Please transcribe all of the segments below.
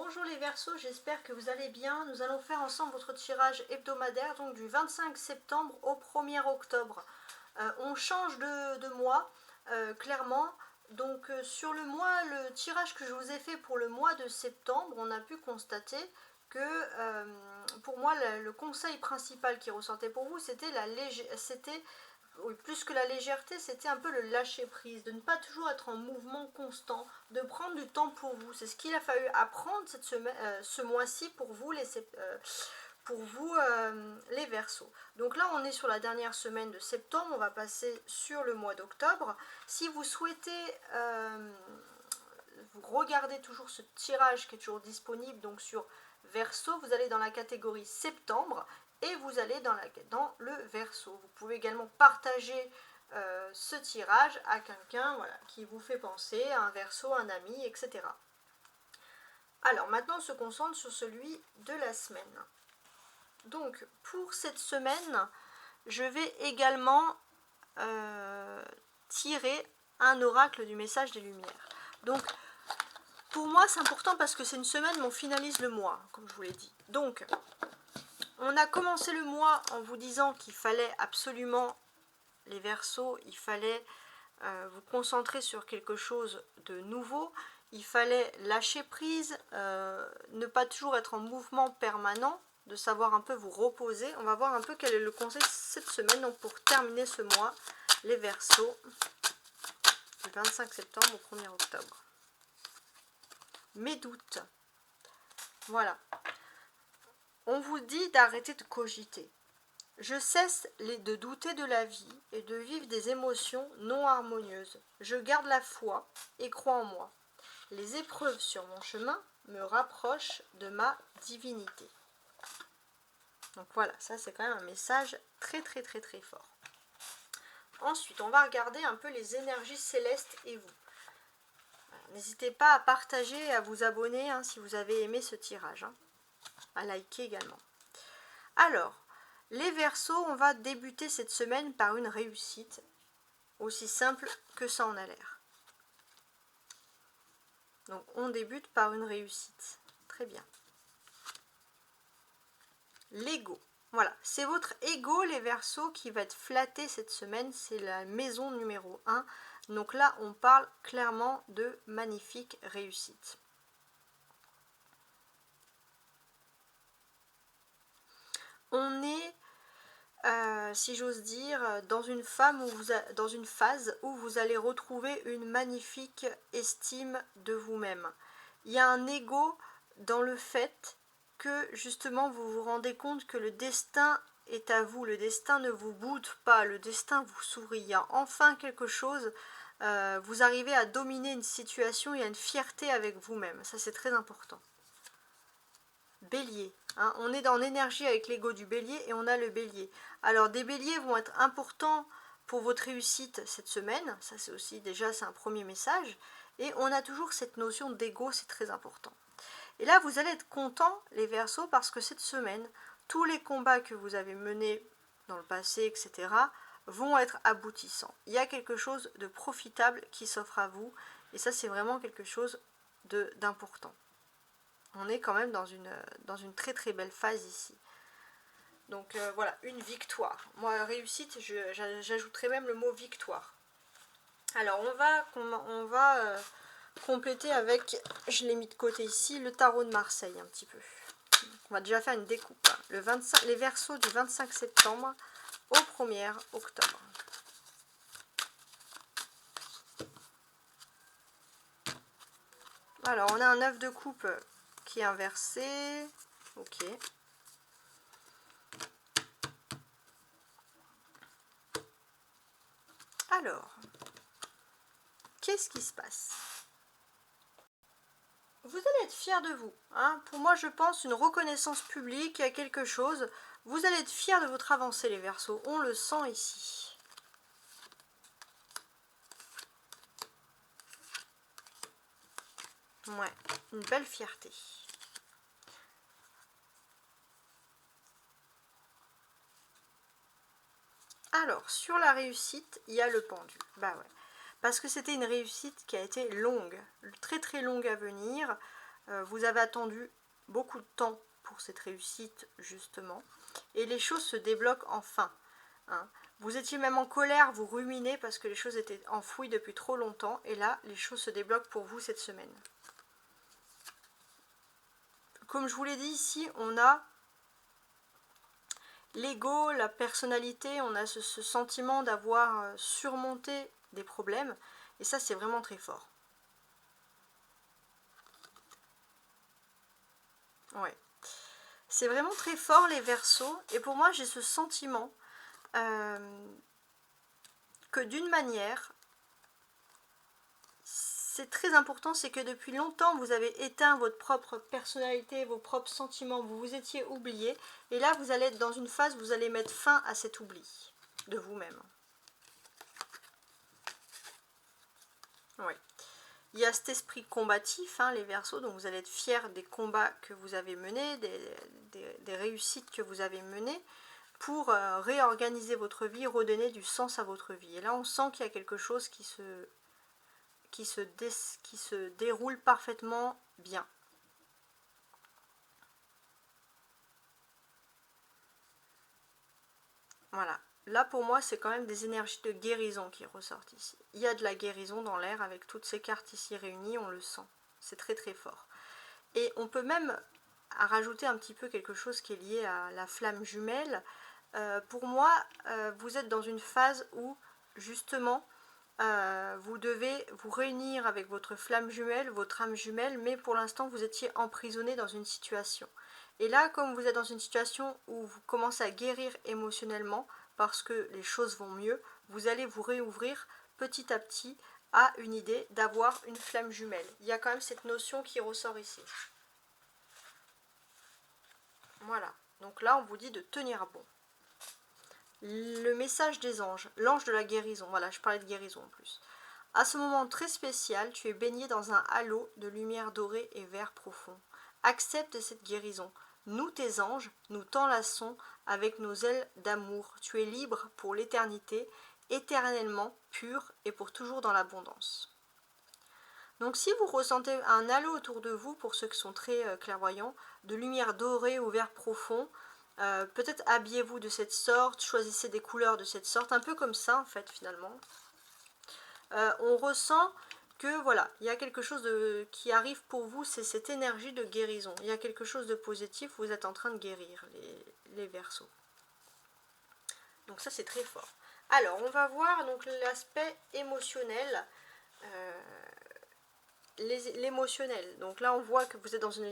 Bonjour les Verseaux, j'espère que vous allez bien. Nous allons faire ensemble votre tirage hebdomadaire, donc du 25 septembre au 1er octobre. On change de mois, clairement. Donc sur le tirage que je vous ai fait pour le mois de septembre, on a pu constater que pour moi le conseil principal qui ressortait pour vous, c'était oui, plus que la légèreté, c'était un peu le lâcher prise, de ne pas toujours être en mouvement constant, de prendre du temps pour vous. C'est ce qu'il a fallu apprendre ce mois-ci pour vous les Verseaux. Donc là, on est sur la dernière semaine de septembre, on va passer sur le mois d'octobre. Si vous souhaitez vous regardez toujours ce tirage qui est toujours disponible donc sur Verseau, vous allez dans la catégorie septembre et vous allez dans le Verseau. Vous pouvez également partager ce tirage à quelqu'un qui vous fait penser à un Verseau, un ami, etc. Alors maintenant on se concentre sur celui de la semaine. Donc pour cette semaine, je vais également tirer un oracle du message des Lumières. Donc pour moi c'est important parce que c'est une semaine où on finalise le mois, comme je vous l'ai dit. Donc on a commencé le mois en vous disant qu'il fallait absolument, les Verseaux, il fallait vous concentrer sur quelque chose de nouveau, il fallait lâcher prise, ne pas toujours être en mouvement permanent, de savoir un peu vous reposer. On va voir un peu quel est le conseil cette semaine, donc pour terminer ce mois, les Verseaux, du 25 septembre au 1er octobre. Mes doutes. Voilà. On vous dit d'arrêter de cogiter. Je cesse de douter de la vie et de vivre des émotions non harmonieuses. Je garde la foi et crois en moi. Les épreuves sur mon chemin me rapprochent de ma divinité. Donc voilà, ça c'est quand même un message très très très très fort. Ensuite, on va regarder un peu les énergies célestes et vous. N'hésitez pas à partager et à vous abonner si vous avez aimé ce tirage. À liker également. Alors, les Verseaux, on va débuter cette semaine par une réussite, aussi simple que ça en a l'air. Donc on débute par une réussite. Très bien. L'ego. Voilà, c'est votre ego, les Verseaux, qui va être flatté cette semaine. C'est la maison numéro 1. Donc là, on parle clairement de magnifique réussite. On est, si j'ose dire, dans une phase où vous allez retrouver une magnifique estime de vous-même. Il y a un ego dans le fait que justement vous vous rendez compte que le destin est à vous, le destin ne vous boude pas, le destin vous sourit. Il y a enfin quelque chose, vous arrivez à dominer une situation, il y a une fierté avec vous-même, ça c'est très important. Bélier, on est en énergie avec l'ego du Bélier et on a le Bélier. Alors des Béliers vont être importants pour votre réussite cette semaine, ça c'est aussi déjà c'est un premier message, et on a toujours cette notion d'ego, c'est très important. Et là vous allez être content les Verseaux parce que cette semaine, tous les combats que vous avez menés dans le passé, etc., vont être aboutissants. Il y a quelque chose de profitable qui s'offre à vous, et ça c'est vraiment quelque chose d'important. On est quand même dans une très très belle phase ici. Donc voilà, une victoire. Moi, réussite, j'ajouterais même le mot victoire. Alors, on va compléter avec, je l'ai mis de côté ici, le tarot de Marseille un petit peu. On va déjà faire une découpe. Les Verseaux du 25 septembre au 1er octobre. Alors, on a un 9 de coupe qui est inversé. Ok. Alors, qu'est-ce qui se passe? Vous allez être fiers de vous. Pour moi, je pense une reconnaissance publique, il y a quelque chose. Vous allez être fiers de votre avancée, les Verseaux. On le sent ici. Ouais, une belle fierté. Alors, sur la réussite, il y a le pendu. Bah ouais. Parce que c'était une réussite qui a été longue, très très longue à venir. Vous avez attendu beaucoup de temps pour cette réussite, justement. Et les choses se débloquent enfin. Hein. Vous étiez même en colère, vous ruminez parce que les choses étaient enfouies depuis trop longtemps. Et là, les choses se débloquent pour vous cette semaine. Comme je vous l'ai dit ici, on a l'ego, la personnalité, on a ce sentiment d'avoir surmonté des problèmes. Et ça, c'est vraiment très fort. Ouais. C'est vraiment très fort les Verseaux. Et pour moi, j'ai ce sentiment que d'une manière, c'est très important, c'est que depuis longtemps, vous avez éteint votre propre personnalité, vos propres sentiments, vous vous étiez oublié. Et là, vous allez être dans une phase où vous allez mettre fin à cet oubli de vous-même. Oui. Il y a cet esprit combatif, hein, les Verseaux, donc vous allez être fiers des combats que vous avez menés, des réussites que vous avez menées, pour réorganiser votre vie, redonner du sens à votre vie. Et là, on sent qu'il y a quelque chose qui se déroule parfaitement bien. Voilà. Là, pour moi, c'est quand même des énergies de guérison qui ressortent ici. Il y a de la guérison dans l'air avec toutes ces cartes ici réunies, on le sent. C'est très très fort. Et on peut même rajouter un petit peu quelque chose qui est lié à la flamme jumelle. Pour moi, vous êtes dans une phase où, justement, vous devez vous réunir avec votre flamme jumelle, votre âme jumelle, mais pour l'instant, vous étiez emprisonné dans une situation. Et là, comme vous êtes dans une situation où vous commencez à guérir émotionnellement, parce que les choses vont mieux, vous allez vous réouvrir petit à petit à une idée d'avoir une flamme jumelle. Il y a quand même cette notion qui ressort ici. Voilà. Donc là, on vous dit de tenir bon. Le message des anges, l'ange de la guérison. Voilà, je parlais de guérison en plus. À ce moment très spécial, tu es baigné dans un halo de lumière dorée et vert profond. Accepte cette guérison. Nous, tes anges, nous t'enlaçons avec nos ailes d'amour. Tu es libre pour l'éternité, éternellement pur et pour toujours dans l'abondance. Donc si vous ressentez un halo autour de vous, pour ceux qui sont très clairvoyants, de lumière dorée ou vert profond, peut-être habillez-vous de cette sorte, choisissez des couleurs de cette sorte, un peu comme ça en fait finalement. On ressent que voilà, il y a quelque chose qui arrive pour vous, c'est cette énergie de guérison. Il y a quelque chose de positif, vous êtes en train de guérir les Verseaux. Donc ça c'est très fort. Alors on va voir donc l'aspect émotionnel. L'émotionnel. Donc là, on voit que vous êtes dans une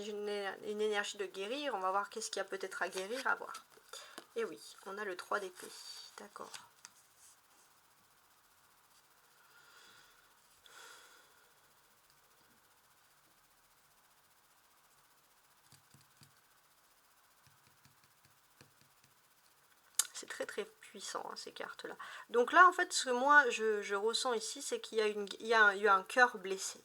énergie de guérir. On va voir qu'est-ce qu'il y a peut-être à guérir, à voir. Et oui, on a le 3 d'épée. D'accord. C'est très très puissant, hein, ces cartes-là. Donc là, en fait, ce que moi, je ressens ici, c'est qu'il y a eu un cœur blessé.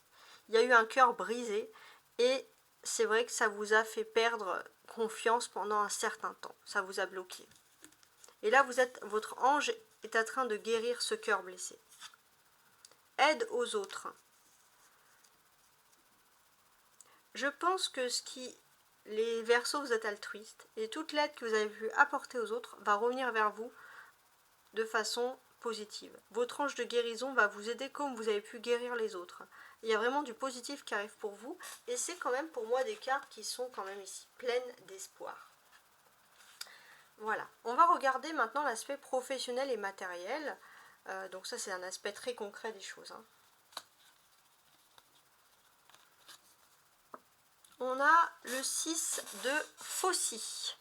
Il y a eu un cœur brisé. Et c'est vrai que ça vous a fait perdre confiance pendant un certain temps. Ça vous a bloqué. Et là, votre ange est en train de guérir ce cœur blessé. Aide aux autres. Je pense que les Verseaux, vous êtes altruistes. Et toute l'aide que vous avez pu apporter aux autres va revenir vers vous de façon positive. Votre ange de guérison va vous aider comme vous avez pu guérir les autres. Il y a vraiment du positif qui arrive pour vous. Et c'est quand même pour moi des cartes qui sont quand même ici pleines d'espoir. Voilà. On va regarder maintenant l'aspect professionnel et matériel. Donc ça, c'est un aspect très concret des choses. Hein. On a le 6 de Faucille.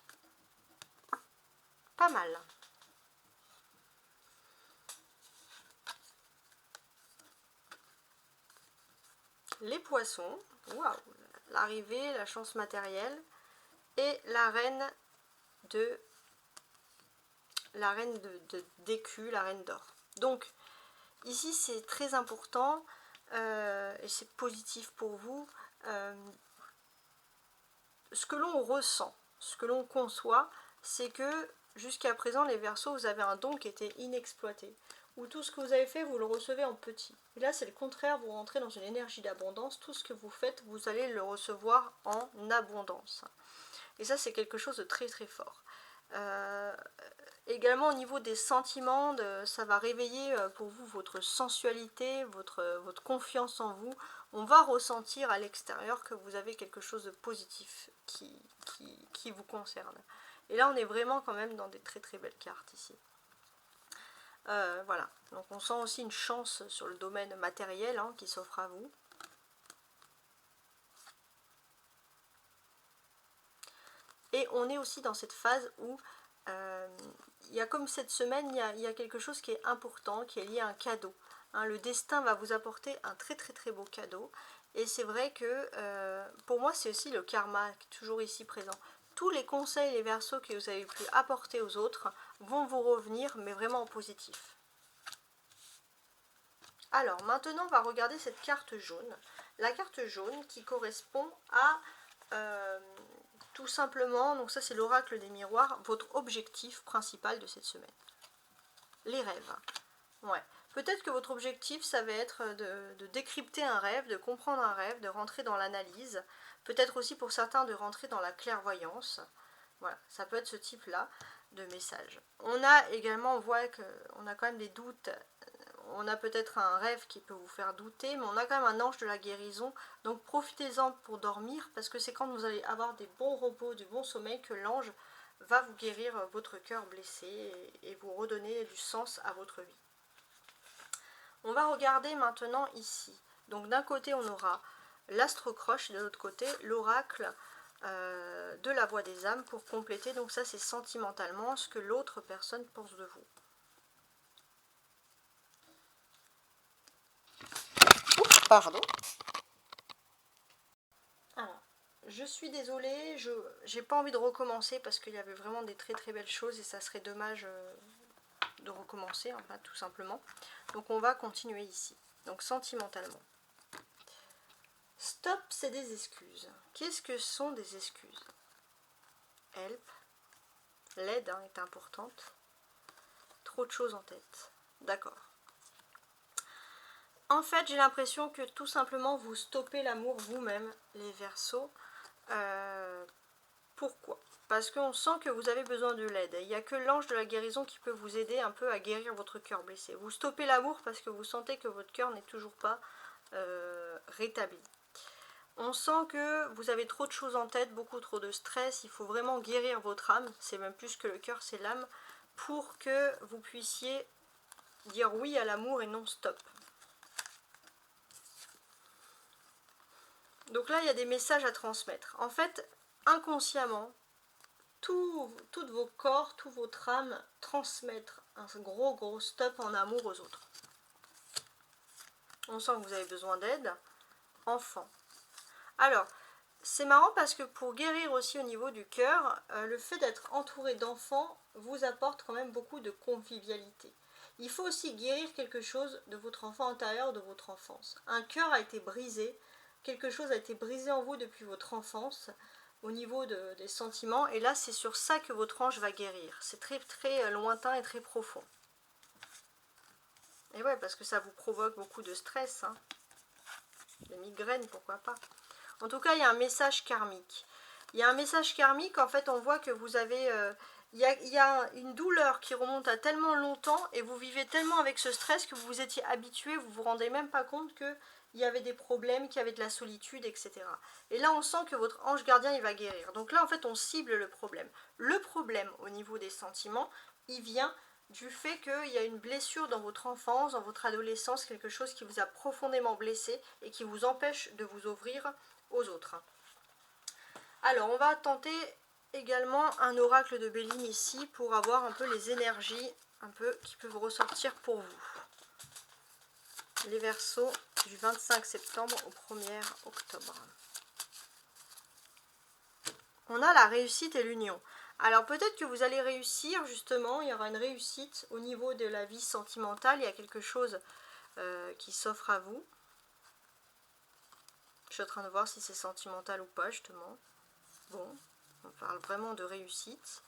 Pas mal. Les poissons. Waouh. L'arrivée, la chance matérielle. Et la reine d'écu, la reine d'or. Donc, ici, c'est très important et c'est positif pour vous. Ce que l'on ressent, ce que l'on conçoit, c'est que jusqu'à présent, les Verseaux, vous avez un don qui était inexploité. où tout ce que vous avez fait, vous le recevez en petit. Et là, c'est le contraire, vous rentrez dans une énergie d'abondance. Tout ce que vous faites, vous allez le recevoir en abondance. Et ça, c'est quelque chose de très très fort. Également au niveau des sentiments, ça va réveiller pour vous votre sensualité, votre confiance en vous. On va ressentir à l'extérieur que vous avez quelque chose de positif qui vous concerne. Et là, on est vraiment quand même dans des très très belles cartes ici. Voilà, donc on sent aussi une chance sur le domaine matériel hein, qui s'offre à vous. Et on est aussi dans cette phase où il y a comme cette semaine, il y a quelque chose qui est important, qui est lié à un cadeau. Hein, le destin va vous apporter un très très très beau cadeau. Et c'est vrai que pour moi c'est aussi le karma qui est toujours ici présent. Tous les conseils, les verseaux que vous avez pu apporter aux autres vont vous revenir, mais vraiment en positif. Alors maintenant on va regarder cette carte jaune. La carte jaune qui correspond à tout simplement, donc ça c'est l'oracle des miroirs, votre objectif principal de cette semaine. Les rêves. Ouais. Peut-être que votre objectif ça va être de décrypter un rêve, de comprendre un rêve, de rentrer dans l'analyse. Peut-être aussi pour certains de rentrer dans la clairvoyance. Voilà, ça peut être ce type-là de message. On a également, on voit qu'on a quand même des doutes. On a peut-être un rêve qui peut vous faire douter, mais on a quand même un ange de la guérison. Donc profitez-en pour dormir, parce que c'est quand vous allez avoir des bons repos, du bon sommeil, que l'ange va vous guérir votre cœur blessé et vous redonner du sens à votre vie. On va regarder maintenant ici. Donc d'un côté on aura l'astro-croche, de l'autre côté l'oracle de la voix des âmes pour compléter. Donc ça c'est sentimentalement ce que l'autre personne pense de vous. Oups, pardon. Alors, je suis désolée, j'ai pas envie de recommencer parce qu'il y avait vraiment des très très belles choses et ça serait dommage de recommencer, enfin tout simplement. Donc on va continuer ici. Donc sentimentalement. Stop, c'est des excuses. Qu'est-ce que sont des excuses? Help. L'aide hein, est importante. Trop de choses en tête. D'accord. En fait, j'ai l'impression que tout simplement vous stoppez l'amour vous-même, les Verseaux. Pourquoi? Parce qu'on sent que vous avez besoin de l'aide. Il n'y a que l'ange de la guérison qui peut vous aider un peu à guérir votre cœur blessé. Vous stoppez l'amour parce que vous sentez que votre cœur n'est toujours pas rétabli. On sent que vous avez trop de choses en tête, beaucoup trop de stress. Il faut vraiment guérir votre âme. C'est même plus que le cœur, c'est l'âme. Pour que vous puissiez dire oui à l'amour et non stop. Donc là, il y a des messages à transmettre. En fait, inconsciemment, toutes vos corps, tout votre âme transmettre un gros stop en amour aux autres. On sent que vous avez besoin d'aide. Enfant. Alors, c'est marrant parce que pour guérir aussi au niveau du cœur, le fait d'être entouré d'enfants vous apporte quand même beaucoup de convivialité. Il faut aussi guérir quelque chose de votre enfant intérieur, de votre enfance. Un cœur a été brisé, quelque chose a été brisé en vous depuis votre enfance, au niveau des sentiments, et là c'est sur ça que votre ange va guérir. C'est très très lointain et très profond. Et ouais, parce que ça vous provoque beaucoup de stress, hein. Des migraines, pourquoi pas. En tout cas, il y a un message karmique. Il y a un message karmique, en fait, on voit que vous avez... il y a une douleur qui remonte à tellement longtemps et vous vivez tellement avec ce stress que vous vous étiez habitué, vous vous rendez même pas compte qu'il y avait des problèmes, qu'il y avait de la solitude, etc. Et là, on sent que votre ange gardien, il va guérir. Donc là, en fait, on cible le problème. Le problème, au niveau des sentiments, il vient du fait qu'il y a une blessure dans votre enfance, dans votre adolescence, quelque chose qui vous a profondément blessé et qui vous empêche de vous ouvrir aux autres. Alors, on va tenter également un oracle de Béline ici pour avoir un peu les énergies un peu qui peuvent ressortir pour vous. Les Verseaux du 25 septembre au 1er octobre. On a la réussite et l'union. Alors peut-être que vous allez réussir justement, il y aura une réussite au niveau de la vie sentimentale, il y a quelque chose qui s'offre à vous. Je suis en train de voir si c'est sentimental ou pas justement. Bon, on parle vraiment de réussite.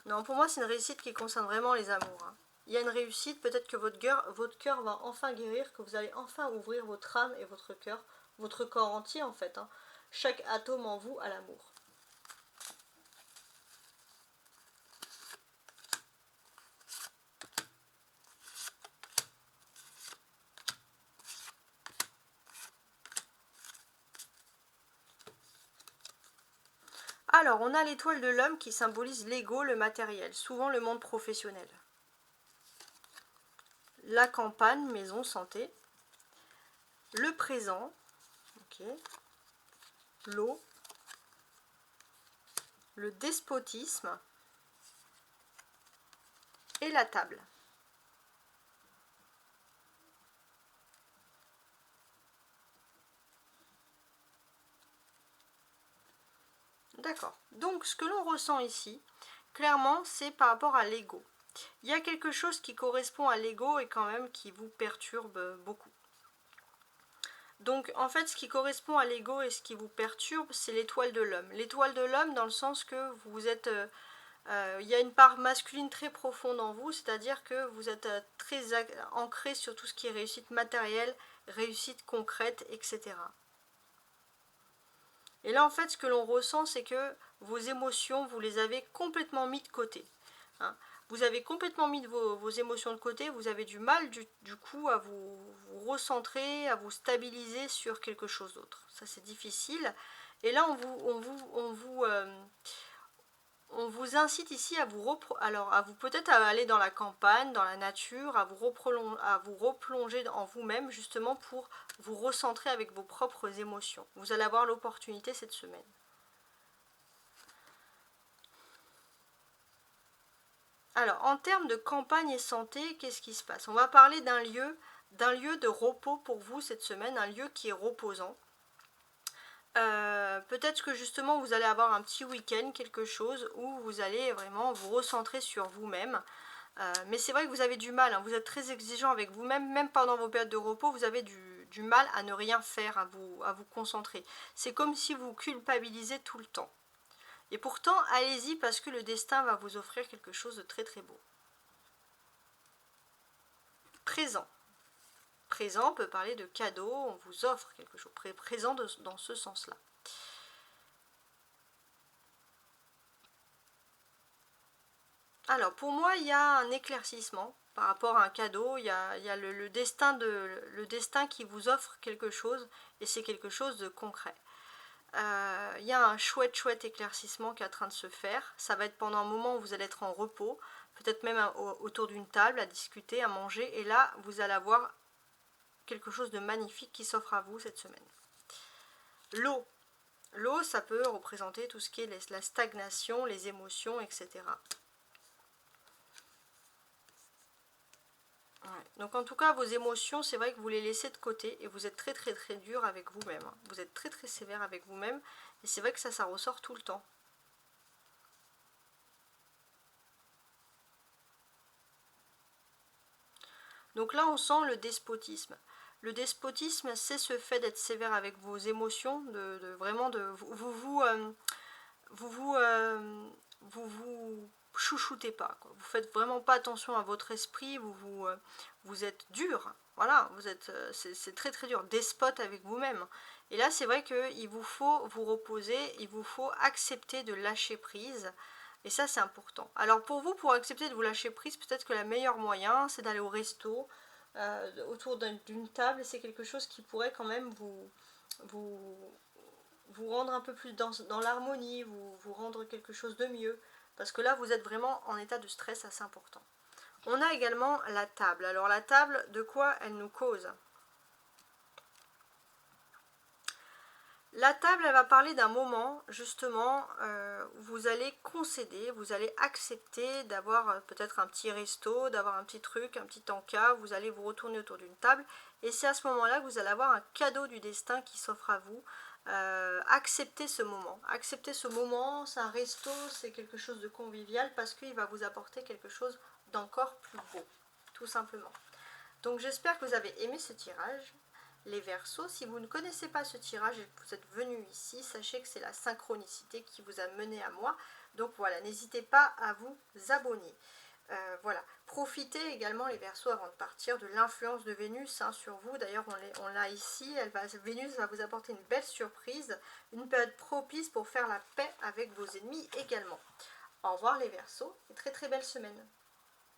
Non, pour moi c'est une réussite qui concerne vraiment les amours. Hein. il y a une réussite, peut-être que votre cœur va enfin guérir, que vous allez enfin ouvrir votre âme et votre cœur, votre corps entier en fait. Hein. Chaque atome en vous a l'amour. Alors, on a l'étoile de l'homme qui symbolise l'ego, le matériel, souvent le monde professionnel. La campagne, maison, santé. Le présent, okay. L'eau. Le despotisme. Et la table. D'accord. Donc, ce que l'on ressent ici, clairement, c'est par rapport à l'ego. Il y a quelque chose qui correspond à l'ego et quand même qui vous perturbe beaucoup. Donc, en fait, ce qui correspond à l'ego et ce qui vous perturbe, c'est l'étoile de l'homme. L'étoile de l'homme dans le sens que vous êtes... il y a une part masculine très profonde en vous, c'est-à-dire que vous êtes très ancré sur tout ce qui est réussite matérielle, réussite concrète, etc. Et là, en fait, ce que l'on ressent, c'est que vos émotions, vous les avez complètement mis de côté. Hein. Vous avez complètement mis vos émotions de côté, vous avez du mal du coup à vous recentrer, à vous stabiliser sur quelque chose d'autre. Ça, c'est difficile. Et là, on vous incite ici à vous peut-être à aller dans la campagne, dans la nature, à vous replonger en vous-même justement pour vous recentrer avec vos propres émotions. Vous allez avoir l'opportunité cette semaine. Alors, en termes de campagne et santé, qu'est-ce qui se passe? On va parler d'un lieu de repos pour vous cette semaine, un lieu qui est reposant. Peut-être que justement vous allez avoir un petit week-end, quelque chose où vous allez vraiment vous recentrer sur vous-même. Mais c'est vrai que vous avez du mal, hein, vous êtes très exigeant avec vous-même, même pendant vos périodes de repos, vous avez du mal à ne rien faire, à vous concentrer. C'est comme si vous culpabilisez tout le temps. Et pourtant, allez-y parce que le destin va vous offrir quelque chose de très très beau. Présent. Présent peut parler de cadeau, on vous offre quelque chose. Présent dans ce sens-là. Alors, pour moi, il y a un éclaircissement par rapport à un cadeau. Il y a le destin qui vous offre quelque chose, et c'est quelque chose de concret. Il y a un chouette éclaircissement qui est en train de se faire. Ça va être pendant un moment où vous allez être en repos, peut-être même autour d'une table à discuter, à manger. Et là, vous allez avoir quelque chose de magnifique qui s'offre à vous cette semaine. L'eau. L'eau, ça peut représenter tout ce qui est la stagnation, les émotions, etc. Ouais. Donc en tout cas, vos émotions, c'est vrai que vous les laissez de côté et vous êtes très dur avec vous-même. Hein. Vous êtes très sévère avec vous-même et c'est vrai que ça ressort tout le temps. Donc là, on sent le despotisme. Le despotisme, c'est ce fait d'être sévère avec vos émotions, vous chouchoutez pas. Quoi. Vous faites vraiment pas attention à votre esprit, vous êtes dur. Voilà, c'est très dur, despote avec vous-même. Et là, c'est vrai qu'il vous faut vous reposer, il vous faut accepter de lâcher prise. Et ça, c'est important. Alors pour vous, pour accepter de vous lâcher prise, peut-être que le meilleur moyen, c'est d'aller au resto, autour d'une table. C'est quelque chose qui pourrait quand même vous rendre un peu plus dans l'harmonie, vous rendre quelque chose de mieux. Parce que là, vous êtes vraiment en état de stress assez important. On a également la table. Alors la table, de quoi elle nous cause? La table, elle va parler d'un moment, justement, où vous allez concéder, vous allez accepter d'avoir peut-être un petit resto, d'avoir un petit truc, un petit encas, vous allez vous retourner autour d'une table, et c'est à ce moment-là que vous allez avoir un cadeau du destin qui s'offre à vous. Acceptez ce moment, c'est un resto, c'est quelque chose de convivial, parce qu'il va vous apporter quelque chose d'encore plus beau, tout simplement. Donc j'espère que vous avez aimé ce tirage. Les Verseaux, si vous ne connaissez pas ce tirage et que vous êtes venu ici, sachez que c'est la synchronicité qui vous a mené à moi. Donc voilà, n'hésitez pas à vous abonner. Voilà, profitez également les Verseaux avant de partir de l'influence de Vénus hein, sur vous. D'ailleurs on l'a ici, Vénus va vous apporter une belle surprise, une période propice pour faire la paix avec vos ennemis également. Au revoir les Verseaux et très très belle semaine.